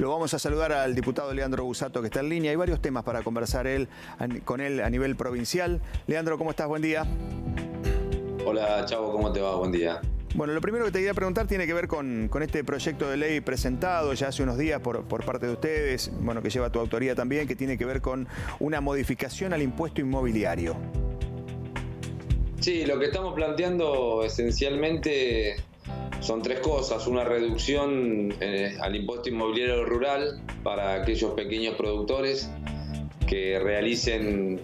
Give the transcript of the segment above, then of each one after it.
Lo vamos a saludar al diputado Leandro Busato, que está en línea. Hay varios temas para conversar con él a nivel provincial. Leandro, ¿cómo estás? Buen día. Hola, Chavo, ¿cómo te va? Buen día. Bueno, lo primero que te quería preguntar tiene que ver con este proyecto de ley presentado ya hace unos días por parte de ustedes, bueno, que lleva tu autoría también, que tiene que ver con una modificación al impuesto inmobiliario. Sí, lo que estamos planteando esencialmente son tres cosas. Una reducción al impuesto inmobiliario rural para aquellos pequeños productores que realicen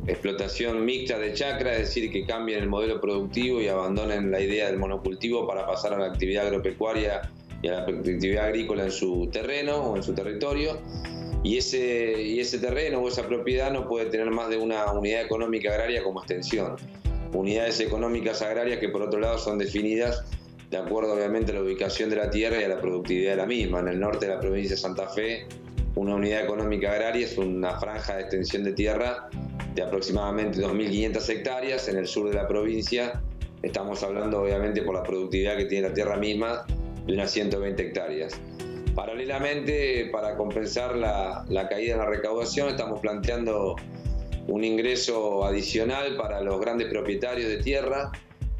explotación mixta de chacra, es decir, que cambien el modelo productivo y abandonen la idea del monocultivo para pasar a la actividad agropecuaria y a la actividad agrícola en su terreno o en su territorio. Y ese terreno o esa propiedad no puede tener más de una unidad económica agraria como extensión. Unidades económicas agrarias que por otro lado son definidas de acuerdo obviamente a la ubicación de la tierra y a la productividad de la misma. En el norte de la provincia de Santa Fe, una unidad económica agraria es una franja de extensión de tierra de aproximadamente 2.500 hectáreas. En el sur de la provincia estamos hablando obviamente por la productividad que tiene la tierra misma de unas 120 hectáreas. Paralelamente, para compensar la caída en la recaudación, estamos planteando un ingreso adicional para los grandes propietarios de tierra,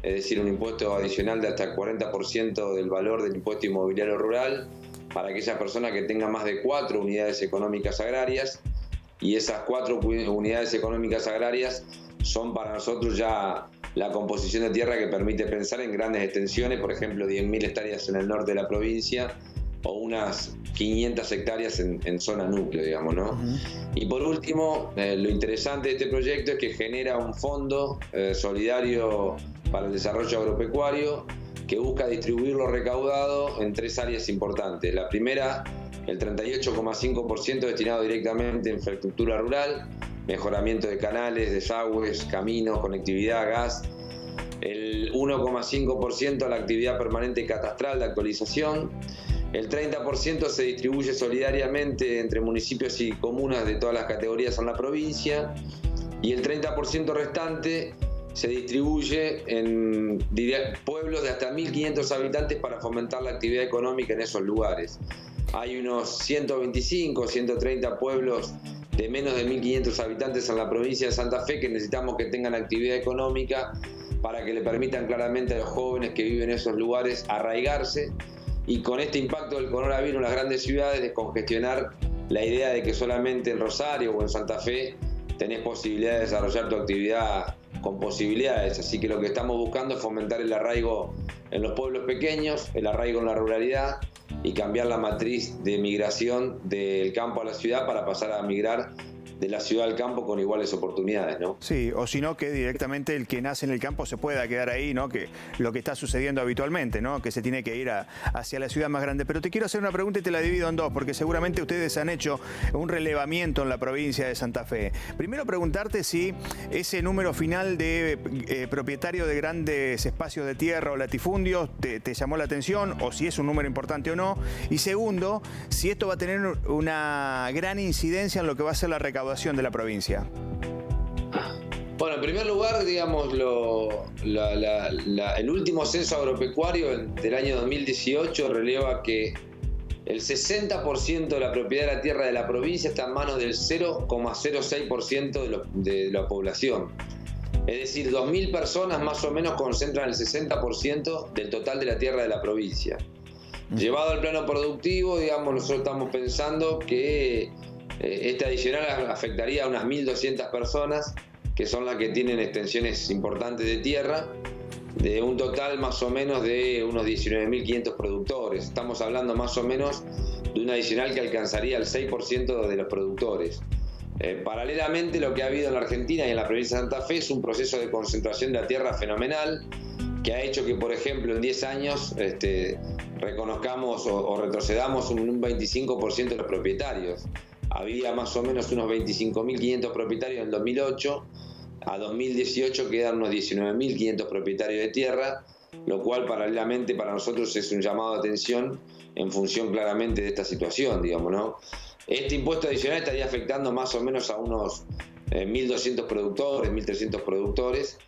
es decir, un impuesto adicional de hasta el 40% del valor del impuesto inmobiliario rural para aquellas personas que tengan más de 4 unidades económicas agrarias, y esas 4 unidades económicas agrarias son para nosotros ya la composición de tierra que permite pensar en grandes extensiones, por ejemplo 10.000 hectáreas en el norte de la provincia o unas 500 hectáreas en zona núcleo, digamos, ¿no? Y por último, lo interesante de este proyecto es que genera un fondo solidario para el desarrollo agropecuario que busca distribuir lo recaudado en 3 áreas importantes. La primera, el 38,5% destinado directamente a infraestructura rural, mejoramiento de canales, desagües, caminos, conectividad, gas. El 1,5% a la actividad permanente catastral de actualización. El 30% se distribuye solidariamente entre municipios y comunas de todas las categorías en la provincia, y el 30% restante se distribuye en pueblos de hasta 1.500 habitantes para fomentar la actividad económica en esos lugares. Hay unos 125, 130 pueblos de menos de 1.500 habitantes en la provincia de Santa Fe que necesitamos que tengan actividad económica para que le permitan claramente a los jóvenes que viven en esos lugares arraigarse, y con este impacto del coronavirus en las grandes ciudades descongestionar la idea de que solamente en Rosario o en Santa Fe tenés posibilidad de desarrollar tu actividad con posibilidades. Así que lo que estamos buscando es fomentar el arraigo en los pueblos pequeños, el arraigo en la ruralidad, y cambiar la matriz de migración del campo a la ciudad para pasar a migrar de la ciudad al campo con iguales oportunidades, ¿no? Sí, o si no, que directamente el que nace en el campo se pueda quedar ahí, ¿no? Que lo que está sucediendo habitualmente, ¿no? Que se tiene que ir hacia la ciudad más grande. Pero te quiero hacer una pregunta y te la divido en dos, porque seguramente ustedes han hecho un relevamiento en la provincia de Santa Fe. Primero, preguntarte si ese número final de propietarios de grandes espacios de tierra o latifundios te llamó la atención, o si es un número importante o no. Y segundo, si esto va a tener una gran incidencia en lo que va a ser la recaudación de la provincia. Bueno, en primer lugar, digamos, el último censo agropecuario del año 2018 releva que el 60% de la propiedad de la tierra de la provincia está en manos del 0,06% de la población. Es decir, 2.000 personas más o menos concentran el 60% del total de la tierra de la provincia. Llevado al plano productivo, digamos, nosotros estamos pensando que este adicional afectaría a unas 1.200 personas, que son las que tienen extensiones importantes de tierra, de un total más o menos de unos 19.500 productores. Estamos hablando más o menos de un adicional que alcanzaría el 6% de los productores. Paralelamente, lo que ha habido en la Argentina y en la provincia de Santa Fe es un proceso de concentración de la tierra fenomenal, que ha hecho que, por ejemplo, en 10 años reconozcamos o retrocedamos un 25% de los propietarios. Había más o menos unos 25.500 propietarios en el 2008, a 2018 quedan unos 19.500 propietarios de tierra, lo cual paralelamente para nosotros es un llamado de atención en función claramente de esta situación, digamos, ¿no? Este impuesto adicional estaría afectando más o menos a unos 1.200 productores, 1.300 productores.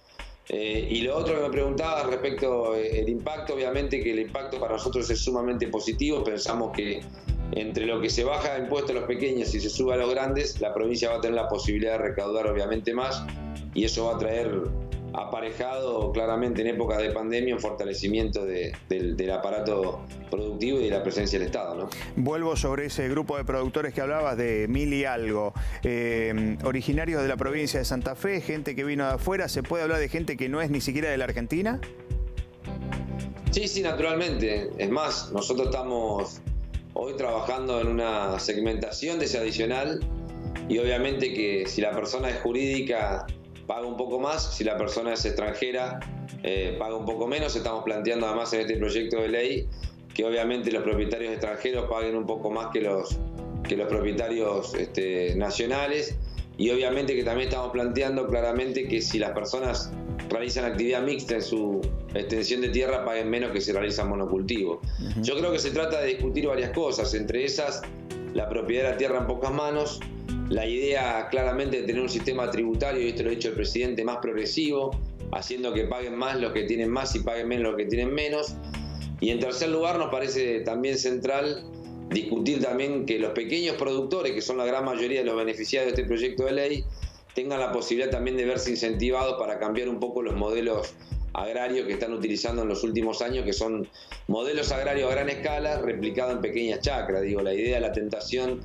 Y lo otro que me preguntabas respecto al impacto, obviamente que el impacto para nosotros es sumamente positivo. Pensamos que entre lo que se baja de impuestos a los pequeños y se sube a los grandes, la provincia va a tener la posibilidad de recaudar obviamente más, y eso va a traer aparejado claramente en épocas de pandemia un fortalecimiento del aparato productivo y de la presencia del Estado, ¿no? Vuelvo sobre ese grupo de productores que hablabas, de 1000 y algo, originarios de la provincia de Santa Fe, gente que vino de afuera. ¿Se puede hablar de gente que no es ni siquiera de la Argentina? Sí, naturalmente. Es más, nosotros estamos hoy trabajando en una segmentación de ese adicional, y obviamente que si la persona es jurídica paga un poco más, si la persona es extranjera paga un poco menos. Estamos planteando además en este proyecto de ley que obviamente los propietarios extranjeros paguen un poco más que los propietarios nacionales, y obviamente que también estamos planteando claramente que si las personas realizan actividad mixta en su extensión de tierra paguen menos que si realizan monocultivo. Yo creo que se trata de discutir varias cosas, entre esas la propiedad de la tierra en pocas manos, la idea claramente de tener un sistema tributario, y esto lo ha dicho el presidente, más progresivo, haciendo que paguen más los que tienen más y paguen menos los que tienen menos. Y en tercer lugar, nos parece también central discutir también que los pequeños productores, que son la gran mayoría de los beneficiarios de este proyecto de ley, tengan la posibilidad también de verse incentivados para cambiar un poco los modelos agrarios que están utilizando en los últimos años, que son modelos agrarios a gran escala replicados en pequeñas chacras. Digo, la idea, la tentación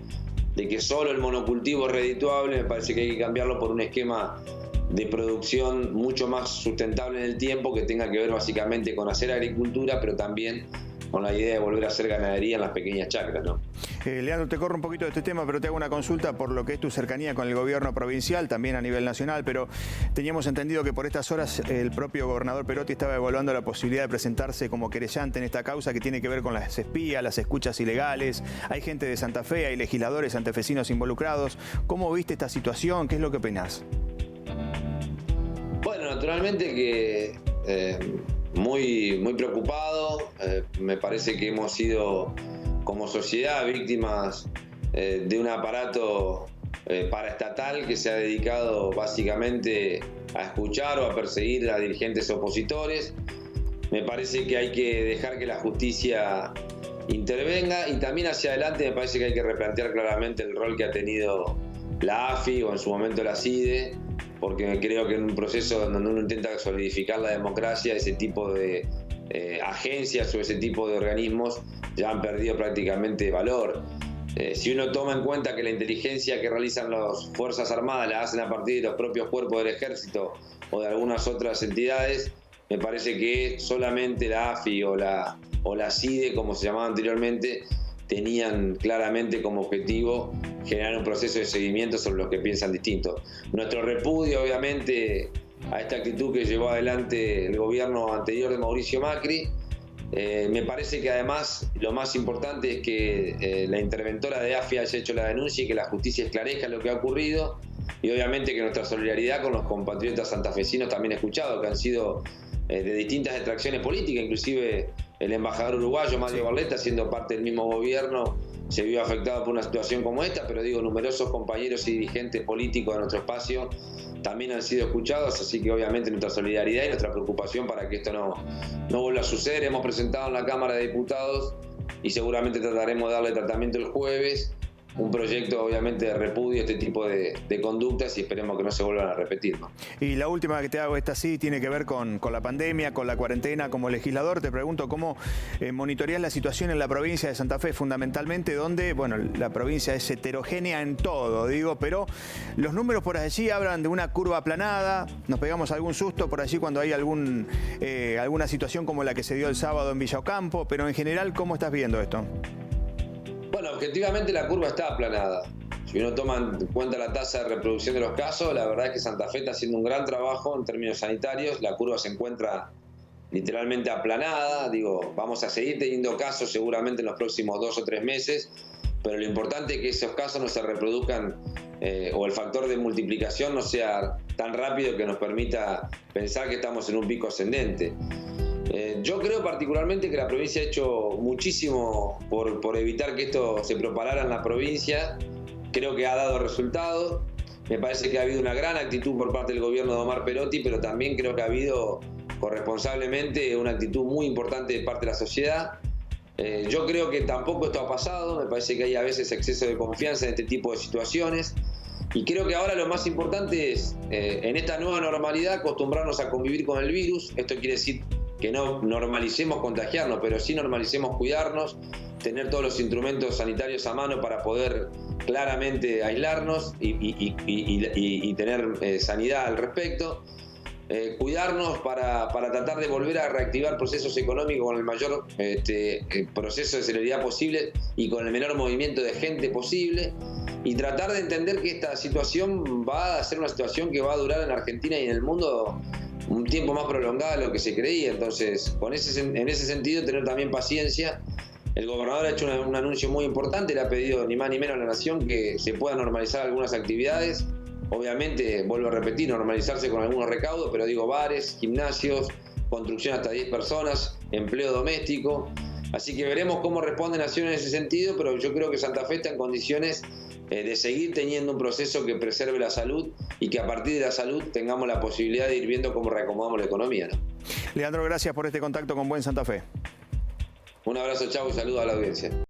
de que solo el monocultivo es redituable, me parece que hay que cambiarlo por un esquema de producción mucho más sustentable en el tiempo, que tenga que ver básicamente con hacer agricultura, pero también con la idea de volver a hacer ganadería en las pequeñas chacras, ¿no? Leandro, te corro un poquito de este tema, pero te hago una consulta por lo que es tu cercanía con el gobierno provincial, también a nivel nacional, pero teníamos entendido que por estas horas el propio gobernador Perotti estaba evaluando la posibilidad de presentarse como querellante en esta causa que tiene que ver con las espías, las escuchas ilegales. Hay gente de Santa Fe, hay legisladores santafesinos involucrados. ¿Cómo viste esta situación? ¿Qué es lo que opinás? Bueno, naturalmente que muy preocupado. Me parece que hemos sido como sociedad víctimas de un aparato paraestatal que se ha dedicado básicamente a escuchar o a perseguir a dirigentes opositores. Me parece que hay que dejar que la justicia intervenga, y también hacia adelante me parece que hay que replantear claramente el rol que ha tenido la AFI o en su momento la CIDE, porque creo que en un proceso donde uno intenta solidificar la democracia, ese tipo de agencias o ese tipo de organismos ya han perdido prácticamente valor. Si uno toma en cuenta que la inteligencia que realizan las Fuerzas Armadas la hacen a partir de los propios cuerpos del Ejército o de algunas otras entidades, me parece que solamente la AFI o la CIDE, como se llamaba anteriormente, tenían claramente como objetivo generar un proceso de seguimiento sobre los que piensan distinto. Nuestro repudio, obviamente, a esta actitud que llevó adelante el gobierno anterior de Mauricio Macri. Me parece que además lo más importante es que la interventora de AFI haya hecho la denuncia y que la justicia esclarezca lo que ha ocurrido, y obviamente que nuestra solidaridad con los compatriotas santafesinos también escuchado, que han sido de distintas extracciones políticas, inclusive el embajador uruguayo Mario Barletta, siendo parte del mismo gobierno, se vio afectado por una situación como esta, pero digo, numerosos compañeros y dirigentes políticos de nuestro espacio también han sido escuchados, así que obviamente nuestra solidaridad y nuestra preocupación para que esto no vuelva a suceder. Hemos presentado en la Cámara de Diputados, y seguramente trataremos de darle tratamiento el jueves, un proyecto obviamente de repudio a este tipo de conductas, y esperemos que no se vuelvan a repetir, ¿no? Y la última que te hago, esta sí tiene que ver con la pandemia, con la cuarentena. Como legislador te pregunto cómo monitoreás la situación en la provincia de Santa Fe, fundamentalmente, donde, bueno, la provincia es heterogénea en todo, digo, pero los números por allí hablan de una curva aplanada. Nos pegamos algún susto por allí cuando hay alguna situación como la que se dio el sábado en Villa Ocampo, pero en general, ¿cómo estás viendo esto? Bueno, objetivamente la curva está aplanada. Si uno toma en cuenta la tasa de reproducción de los casos, la verdad es que Santa Fe está haciendo un gran trabajo en términos sanitarios. La curva se encuentra literalmente aplanada. Digo, vamos a seguir teniendo casos seguramente en los próximos 2 o 3 meses, pero lo importante es que esos casos no se reproduzcan o el factor de multiplicación no sea tan rápido que nos permita pensar que estamos en un pico ascendente. Yo creo particularmente que la provincia ha hecho muchísimo por evitar que esto se propagara en la provincia. Creo que ha dado resultados. Me parece que ha habido una gran actitud por parte del gobierno de Omar Perotti, pero también creo que ha habido corresponsablemente una actitud muy importante de parte de la sociedad. Yo creo que tampoco esto ha pasado, me parece que hay a veces exceso de confianza en este tipo de situaciones y creo que ahora lo más importante es, en esta nueva normalidad, acostumbrarnos a convivir con el virus. Esto quiere decir que no normalicemos contagiarnos, pero sí normalicemos cuidarnos, tener todos los instrumentos sanitarios a mano para poder claramente aislarnos y tener sanidad al respecto. Cuidarnos para tratar de volver a reactivar procesos económicos con el mayor proceso de celeridad posible y con el menor movimiento de gente posible, y tratar de entender que esta situación va a ser una situación que va a durar en Argentina y en el mundo un tiempo más prolongado de lo que se creía. Entonces, en ese sentido, tener también paciencia. El gobernador ha hecho un anuncio muy importante, le ha pedido ni más ni menos a la Nación que se puedan normalizar algunas actividades. Obviamente, vuelvo a repetir, normalizarse con algunos recaudos, pero digo bares, gimnasios, construcción hasta 10 personas, empleo doméstico. Así que veremos cómo responde Nación en ese sentido, pero yo creo que Santa Fe está en condiciones de seguir teniendo un proceso que preserve la salud y que a partir de la salud tengamos la posibilidad de ir viendo cómo reacomodamos la economía, ¿no? Leandro, gracias por este contacto con Buen Santa Fe. Un abrazo, chau, y saludo a la audiencia.